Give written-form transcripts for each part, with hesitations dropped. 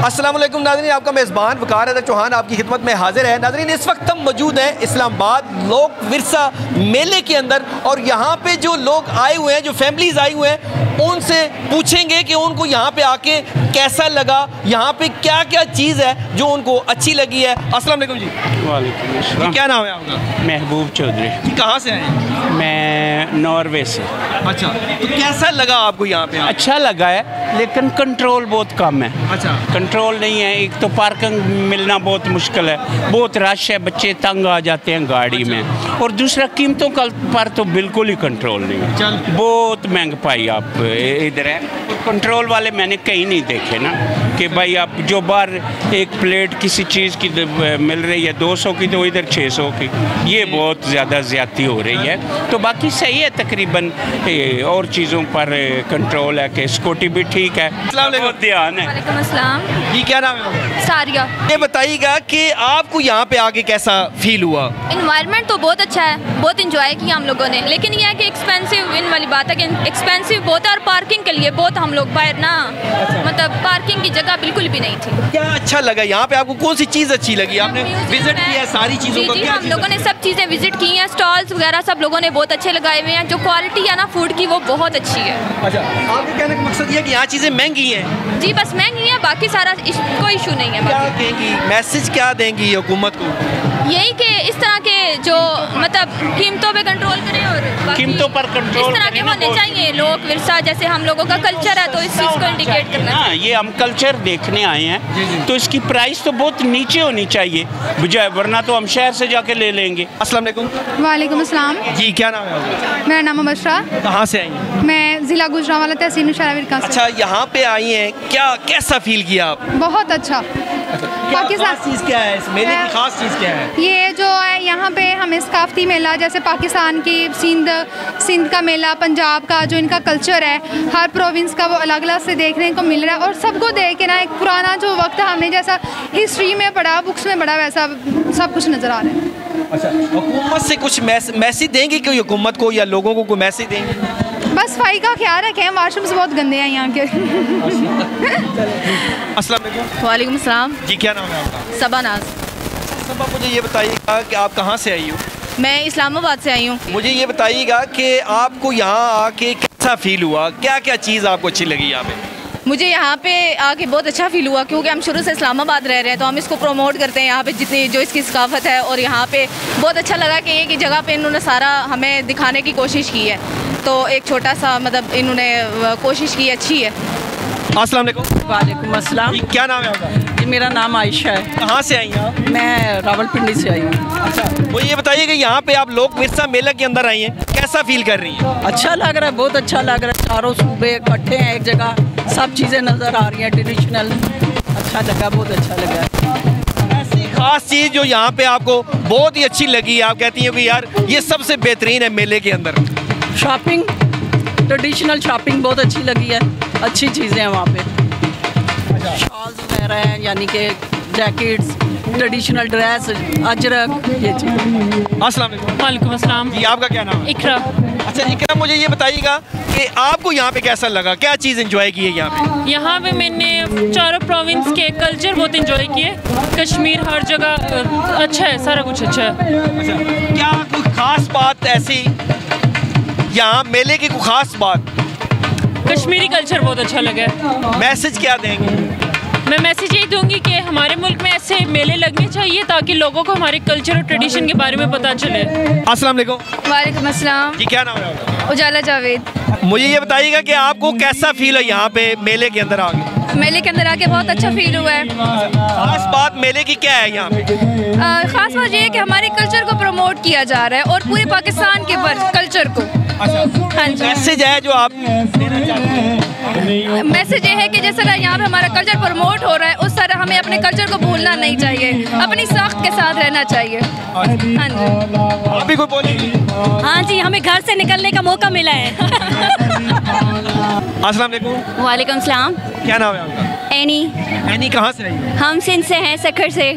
अस्सलाम वालेकुम नाज़रीन, आपका मेज़बान वकार हैदर चौहान आपकी खिदमत में हाजिर है। नाज़रीन, इस वक्त हम मौजूद हैं इस्लामाबाद लोक विरसा मेले के अंदर और यहाँ पे जो लोग आए हुए हैं, जो फैमिलीज़ आई हुए हैं, उनसे पूछेंगे कि उनको यहाँ पे आके कैसा लगा, यहाँ पे क्या क्या चीज़ है जो उनको अच्छी लगी है। अस्सलाम वालेकुम जी। वालेकुम अस्सलाम। क्या नाम है आपका? महबूब चौधरी। कहाँ से आए? मैं नॉर्वे से। अच्छा, तो कैसा लगा आपको यहाँ पे? अच्छा लगा है, लेकिन कंट्रोल बहुत कम है। अच्छा, कंट्रोल नहीं है। एक तो पार्किंग मिलना बहुत मुश्किल है, बहुत रश है, बच्चे तंग आ जाते हैं गाड़ी में, और दूसरा कीमतों का पर तो बिल्कुल ही कंट्रोल नहीं है। बहुत महंग पाई आप इधर है। कंट्रोल वाले मैंने कहीं नहीं देखे ना, कि भाई आप जो बाहर एक प्लेट किसी चीज़ की मिल रही है 200 की, तो इधर 600 की। ये बहुत ज़्यादा ज़्यादती हो रही है। तो बाकी सही है तकरीबन, और चीज़ों पर कंट्रोल है कि स्कूटी भी ठीक है, बहुत ध्यान है। वालेकुम अस्सलाम। ये क्या नाम है? सारिया। ये बताइएगा कि आपको यहाँ पे आके कैसा फील हुआ? इन्वायरमेंट तो बहुत अच्छा है, बहुत इंजॉय किया हम लोगों ने, लेकिन यह है कि एक्सपेंसिव इन वाली बात है कि एक्सपेंसिव बहुत है, और पार्किंग के लिए बहुत हम लोग बाहर ना, मतलब पार्किंग की जगह बिल्कुल भी नहीं थी। क्या अच्छा लगा यहाँ पे आपको? कौन सी चीज़ अच्छी लगी? आपने विजिट किया है सारी चीज़ों को? जी, हम लोगों ने सब चीज़ें विजिट की हैं, स्टॉल्स वगैरह सब लोगों ने बहुत अच्छे लगाए हुए हैं। जो क्वालिटी है ना फूड की, वो बहुत अच्छी है। अच्छा, आपके कहने का मकसद ये है कि यहाँ चीज़ें महंगी हैं? जी, बस महंगी है, बाकी सारा कोई इशू नहीं है। क्या देंगी मैसेज, क्या देंगी हुकूमत को? यही कि इस तरह के जो मतलब कीमतों पे कंट्रोल करें, और कीमतों पर कंट्रोल इस तरह के होने चाहिए। लोक विरसा जैसे हम लोगों का कल्चर है, तो इस चीज़ को इंडिकेट करना चाहिए। ये हम कल्चर देखने आए हैं, तो इसकी प्राइस तो बहुत नीचे होनी चाहिए बजाय, वरना तो हम शहर से जाके ले लेंगे। अस्सलाम वालेकुम। वालेकुम अस्सलाम। जी, क्या नाम है आपका? मेरा नाम अबशरा। कहाँ से आई हैं? मैं ज़िला गुजरांवाला तहसील नौशहरा से। अच्छा, यहाँ पे आई हैं, क्या कैसा फील किया आप? बहुत अच्छा। पाकिस्तान चीज़ क्या है इस मेले की? खास चीज़ क्या है? ये जो है यहाँ पे हमें सकाफती मेला, जैसे पाकिस्तान की सिंध का मेला, पंजाब का जो इनका कल्चर है, हर प्रोविंस का वो अलग अलग से देखने को मिल रहा है, और सबको देख के ना एक पुराना जो वक्त हमने जैसा हिस्ट्री में पढ़ा, बुक्स में पढ़ा, वैसा सब कुछ नज़र आ रहा है। अच्छा, हुकूमत से कुछ मैसेज देंगे कि हुकूमत को या लोगों को कोई मैसेज देंगे? बस सफाई का ख्याल रखें, वाशरूम्स बहुत गंदे हैं यहाँ के। अस्सलाम वालेकुम। वालेकुम अस्सलाम। जी, क्या नाम है आपका? सबा नाज। सबा, मुझे ये बताइएगा कि आप कहाँ से आई हो? मैं इस्लामाबाद से आई हूँ। मुझे ये बताइएगा कि आपको यहाँ आके कैसा फील हुआ? क्या क्या चीज़ आपको अच्छी लगी यहाँ पे? मुझे यहाँ पे आके बहुत अच्छा फील हुआ, क्योंकि हम शुरू से इस्लामाबाद रह रहे हैं, तो हम इसको प्रमोट करते हैं यहाँ पे जितनी जो इसकी सकाफत है, और यहाँ पे बहुत अच्छा लगा कि एक ही जगह पे इन्होंने सारा हमें दिखाने की कोशिश की है, तो एक छोटा सा मतलब इन्होंने कोशिश की, अच्छी है। अस्सलाम वालेकुम। वालेकुम अस्सलाम। क्या नाम है आपका? जी, मेरा नाम आयशा है। कहाँ से आई हैं आप? मैं रावलपिंडी से आई हूँ। अच्छा, मुझे ये बताइए कि यहाँ पे आप लोक विरसा मेला के अंदर आई हैं, कैसा फील कर रही हैं? अच्छा लग रहा है, बहुत अच्छा लग रहा है। चारों सूबे इकट्ठे हैं एक जगह, सब चीज़ें नज़र आ रही हैं ट्रेडिशनल। अच्छा लगा, बहुत अच्छा लगा। ऐसी खास चीज़ जो यहाँ पे आपको बहुत ही अच्छी लगी, आप कहती हैं कि यार ये सबसे बेहतरीन है मेले के अंदर? शॉपिंग, ट्रेडिशनल शॉपिंग बहुत अच्छी लगी है, अच्छी चीज़ें हैं वहाँ पे। शॉल्स वगैरह हैं, यानी कि जैकेट्स, ट्रेडिशनल ड्रेस, अजरक, ये चीज़। अस्सलाम वालेकुम। वालेकुम अस्सलाम। जी, आपका क्या नाम है? इकरा। अच्छा इकरा, मुझे ये बताइएगा कि आपको यहाँ पे कैसा लगा, क्या चीज़ एंजॉय की है यहाँ पे? यहाँ पे मैंने चारों प्रोविंस के कल्चर बहुत एंजॉय किए। कश्मीर हर जगह अच्छा है, सारा कुछ अच्छा है। अच्छा, क्या कोई ख़ास बात ऐसी यहाँ मेले की, कोई ख़ास बात? कश्मीरी कल्चर बहुत अच्छा लगा है। मैसेज क्या देंगे? मैं मैसेज यही दूंगी कि हमारे मुल्क में ऐसे मेले लगने चाहिए ताकि लोगों को हमारे कल्चर और ट्रेडिशन के बारे में पता चले। अस्सलाम वालेकुम। वालेकुम अस्सलाम। जी, क्या नाम है आपका? उजाला जावेद। मुझे ये बताइएगा कि आपको कैसा फील है यहाँ पे मेले के अंदर आके? मेले के अंदर आके बहुत अच्छा फील हुआ है। खास बात मेले की क्या है यहाँ पे? खास बात ये है कि हमारे कल्चर को प्रमोट किया जा रहा है, और पूरे पाकिस्तान के कल्चर को। हाँ जी, मैसेज है जो आप देना चाहते हैं? मैसेज ये है कि जिस तरह यहाँ पे हमारा कल्चर प्रमोट हो रहा है, उस तरह हमें अपने कल्चर को भूलना नहीं चाहिए, अपनी साख्त के साथ रहना चाहिए। हाँ जी। आप भी कोई बोलेंगे? हाँ जी, हमें घर से निकलने का मौका मिला है। अस्सलाम वालेकुम। वालेकुम सलाम। क्या नाम है आपका? एनी। एनी, कहाँ से आई? हम सिंध से हैं, सखर से।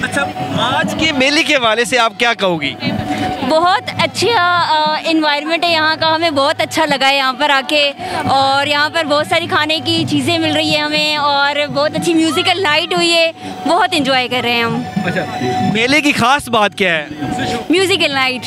अच्छा, आज के मेले के हवाले से आप क्या कहोगी? बहुत अच्छा इन्वायरमेंट है यहाँ का, हमें बहुत अच्छा लगा है यहाँ पर आके। और यहाँ पर बहुत सारी खाने की चीज़ें मिल रही है हमें, और बहुत अच्छी म्यूज़िकल नाइट हुई है, बहुत इंजॉय कर रहे हैं हम। अच्छा, मेले की खास बात क्या है? म्यूज़िकल नाइट,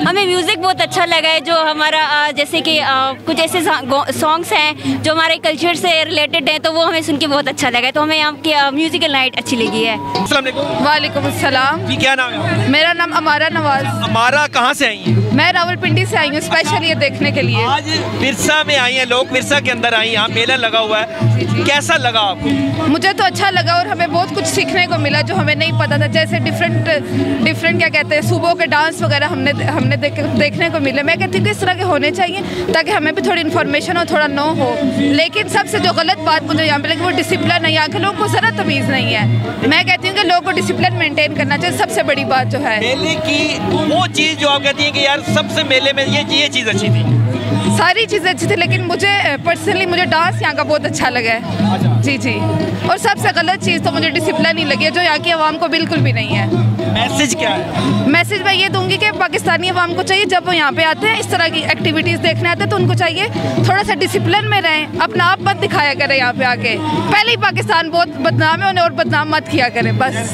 हमें म्यूज़िक बहुत अच्छा लगा है। जो हमारा जैसे कि कुछ ऐसे सॉन्ग्स हैं जो हमारे कल्चर से रिलेटेड हैं, तो वो हमें सुन के बहुत अच्छा लगा है। तो हमें यहाँ की म्यूज़िकल नाइट अच्छी लगी है। अस्सलाम वालेकुम। वालेकुम अस्सलाम। जी, क्या नाम है? मेरा नाम अमारा नवाज। अमारा, कहाँ से आई हैं? मैं रावलपिंडी से आई हूँ स्पेशल ये देखने के लिए। आज विरसा में आई हैं, लोग विरसा के अंदर आई, यहाँ मेला लगा हुआ है, कैसा लगा आपको? मुझे तो अच्छा लगा और हमें बहुत कुछ सीखने को मिला जो हमें नहीं पता था। जैसे डिफरेंट क्या कहते हैं, सूबों के डांस वगैरह हमने देखने को मिले। मैं कहती हूँ कि इस तरह के होने चाहिए ताकि हमें भी थोड़ी इन्फॉर्मेशन हो, थोड़ा नो हो। लेकिन सबसे जो गलत बात मुझे यहाँ पे लगी वो डिसिप्लिन है। यहाँ के लोगों को ज़रा तमीज़ नहीं है। मैं कहती हूँ कि लोगों को डिसिप्लिन मेंटेन करना चाहिए, सबसे बड़ी बात जो है। मेले की वो चीज़ जो आप कहती हैं कि यार सबसे मेले में ये चीज़ अच्छी थी? सारी चीज़ें अच्छी थी, लेकिन मुझे पर्सनली मुझे डांस यहाँ का बहुत अच्छा लगा है। जी जी। और सबसे गलत चीज़ तो मुझे डिसिप्लिन ही लगी है, जो यहाँ की आवाम को बिल्कुल भी नहीं है। मैसेज क्या है? मैसेज मैं ये दूंगी कि पाकिस्तानी आवाम को चाहिए, जब वो यहाँ पे आते हैं इस तरह की एक्टिविटीज़ देखने आते हैं, तो उनको चाहिए थोड़ा सा डिसिप्लिन में रहें, अपना आप मत दिखाया करें यहाँ पे आके। पहले ही पाकिस्तान बहुत बदनाम है, उन्हें और बदनाम मत किया करें बस।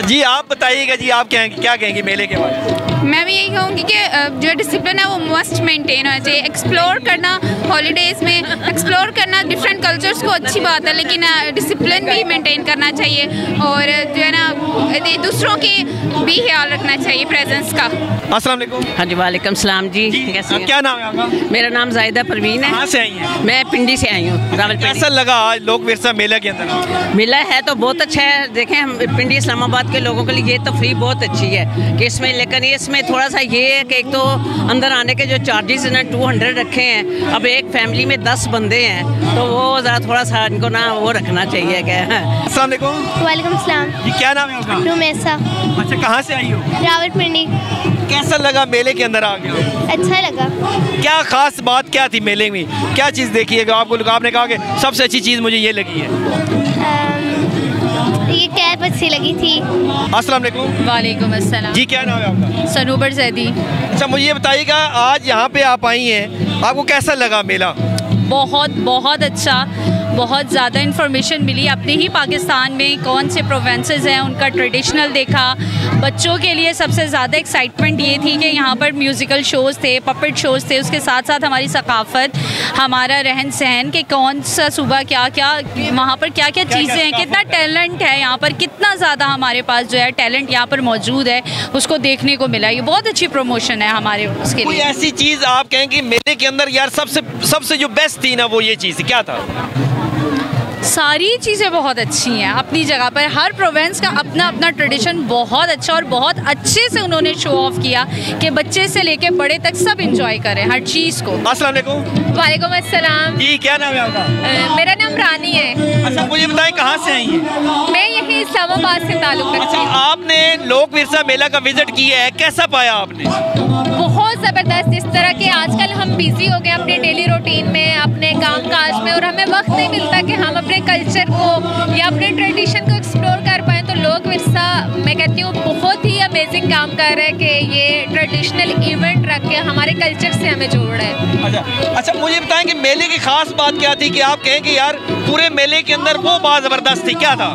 जी, आप बताइएगा जी, आप क्या कहेंगे मेले के बारे में? मैं भी यही कहूँगी कि जो डिसिप्लिन है वो मस्ट मेंटेन होना चाहिए। एक्सप्लोर करना हॉलीडेज़ में, एक्सप्लोर करना डिफरेंट कल्चर्स को अच्छी बात है, लेकिन डिसिप्लिन भी मेंटेन करना चाहिए। और जो है ना, दूसरों की भी ख्याल रखना चाहिए प्रेजेंस का। अस्सलाम वालेकुम। हाँ जी, वालेकुम सलाम जी। कैसे हैं? क्या नाम है आपका? मेरा नाम जाहिदा परवीन है। कहाँ से आई हैं? मैं पिंडी से आई हूँ, रावलपिंडी। कैसा लगा आज लोक विरसा मेला के अंदर? मिला है तो बहुत अच्छा है। देखें, हम पिंडी इस्लामाबाद के लोगों के लिए ये तफरीह बहुत अच्छी है कि इसमें, लेकिन इसमें थोड़ा सा ये है कि एक तो अंदर आने के जो चार्जेस हैं 200 रखे हैं। अब एक फैमिली में 10 बंदे हैं, तो वो ज़रा थोड़ा सा इनको ना वो रखना चाहिए। क्या? अस्सलाम वालेकुम। वालेकुम सलाम। जी, क्या नाम है आपका? रुमैसा। अच्छा, कहाँ से आई हो? रावलपिंडी। कैसा लगा मेले के अंदर आ गया? अच्छा लगा। क्या खास बात क्या थी मेले में? क्या चीज़ देखिएगा आपको? आपने कहा कि सबसे अच्छी चीज़ मुझे ये लगी है। ये कैब अच्छी लगी थी। अस्सलाम वालेकुम। वालेकुम अस्सलाम। जी, क्या नाम है आपका? सनूबर जैदी। अच्छा, मुझे ये बताइएगा, आज यहाँ पे आप आई हैं, आपको कैसा लगा मेला? बहुत अच्छा, बहुत ज़्यादा इन्फॉर्मेशन मिली। अपने ही पाकिस्तान में कौन से प्रोविंसेस हैं उनका ट्रेडिशनल देखा। बच्चों के लिए सबसे ज़्यादा एक्साइटमेंट ये थी कि यहाँ पर म्यूज़िकल शोज़ थे, पपेट शोज़ थे, उसके साथ साथ हमारी सकाफ़त, हमारा रहन सहन कि कौन सा सूबा क्या वहाँ पर क्या चीज़ें हैं, कितना टैलेंट है यहाँ पर, कितना ज़्यादा हमारे पास जो है टैलेंट यहाँ पर मौजूद है, उसको देखने को मिला। ये बहुत अच्छी प्रमोशन है हमारे उसके कोई लिए। ऐसी चीज़ आप कहेंगे मेले के अंदर यार सबसे जो बेस्ट थी ना, वो ये चीज़ क्या था? सारी चीज़ें बहुत अच्छी हैं अपनी जगह पर। हर प्रोविंस का अपना अपना ट्रेडिशन बहुत अच्छा, और बहुत अच्छे से उन्होंने शो ऑफ किया कि बच्चे से लेके बड़े तक सब इंजॉय करें हर चीज़ को। अस्सलाम वालेकुम। वालेकुम अस्सलाम। जी, क्या नाम है आपका? मेरा नाम रानी है। अच्छा, मुझे बताएं कहाँ से आई हैं? मैं यही इस्लामाबाद से ताल्लुक़ रखती अच्छा, हूँ। आपने लोक विरसा मेला का विजिट किया है, कैसा पाया आपने? बहुत ज़बरदस्त। इस तरह के आजकल हम बिज़ी हो गए अपने डेली रूटीन में, अपने काम काज में, और हमें वक्त नहीं मिलता कि हम अपने कल्चर को या अपने ट्रेडिशन को एक्सप्लोर कर पाएँ। तो लोक विरसा, मैं कहती हूँ, बहुत ही अमेजिंग काम कर रहा है कि ये ट्रेडिशनल इवेंट रख के हमारे कल्चर से हमें जोड़ रहा है। अच्छा, मुझे बताएं कि मेले की खास बात क्या थी कि आप कहें कि यार पूरे मेले के अंदर वो बात ज़बरदस्त थी, क्या था?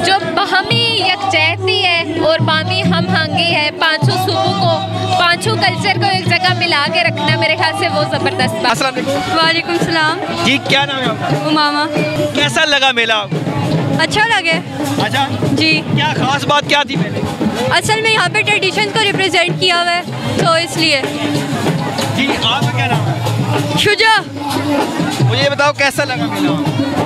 जो बाहमी यकजहती है और बाहमी हम आहंगी है, 500 सूबों को, 500 कल्चर को एक जगह मिला के रखना, मेरे ख्याल से वो ज़बरदस्त बात। अस्सलाम वालेकुम। वालेकुम सलाम। जी, क्या नाम है आपका? उमामा। कैसा लगा मेला? अच्छा लगे। अच्छा जी। क्या खास बात क्या थी मेले? असल में यहाँ पे ट्रेडिशन को रिप्रेजेंट किया हुआ है, तो इसलिए। जी, आपका क्या नाम है? शुजा। मुझे बताओ कैसा लगा मेला?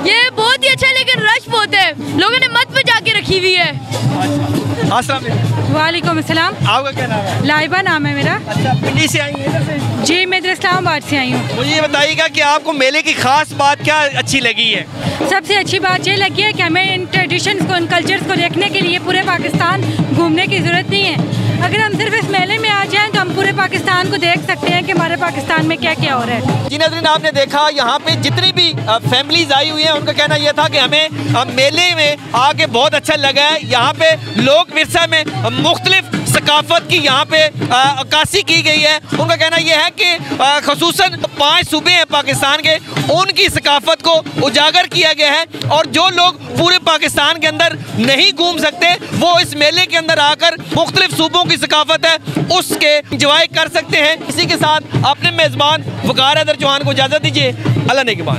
ये बहुत ही अच्छा, लेकिन रश बहुत है, लोगों ने मत बजा के रखी हुई है। अच्छा, अस्सलाम वालेकुम। वालेकुम अस्सलाम। आपका क्या नाम है? लाइबा नाम है मेरा। अच्छा, पिंडी से आई हैं इधर से? जी, मैं इधर इस्लामाबाद से आई हूँ। मुझे ये बताइएगा कि आपको मेले की खास बात क्या अच्छी लगी है? सबसे अच्छी बात ये लगी है कि हमें इन ट्रेडिशंस को, इन कल्चर्स को देखने के लिए पूरे पाकिस्तान घूमने की ज़रूरत नहीं है। अगर हम सिर्फ इस मेले में आ जाएं तो हम पूरे पाकिस्तान को देख सकते हैं कि हमारे पाकिस्तान में क्या क्या हो रहा है। जी नाज़रीन, आपने देखा यहाँ पे जितनी भी फैमिलीज आई हुई हैं उनका कहना यह था कि हमें मेले में आके बहुत अच्छा लगा है। यहाँ पे लोक विरसा में मुख्तलिफ सकाफत की यहाँ पे अक्कासी की गई है। उनका कहना यह है कि ख़ुसूसन 5 सूबे हैं पाकिस्तान के, उनकी सकाफत को उजागर किया गया है और जो लोग पूरे पाकिस्तान के अंदर नहीं घूम सकते वो इस मेले के अंदर आकर मुख्तलिफ सूबों की सकाफत है उसके इंजॉय कर सकते हैं। इसी के साथ अपने मेज़बान वकार हैदर चौहान को इजाज़त दीजिए। अल्लाह ने के बाद।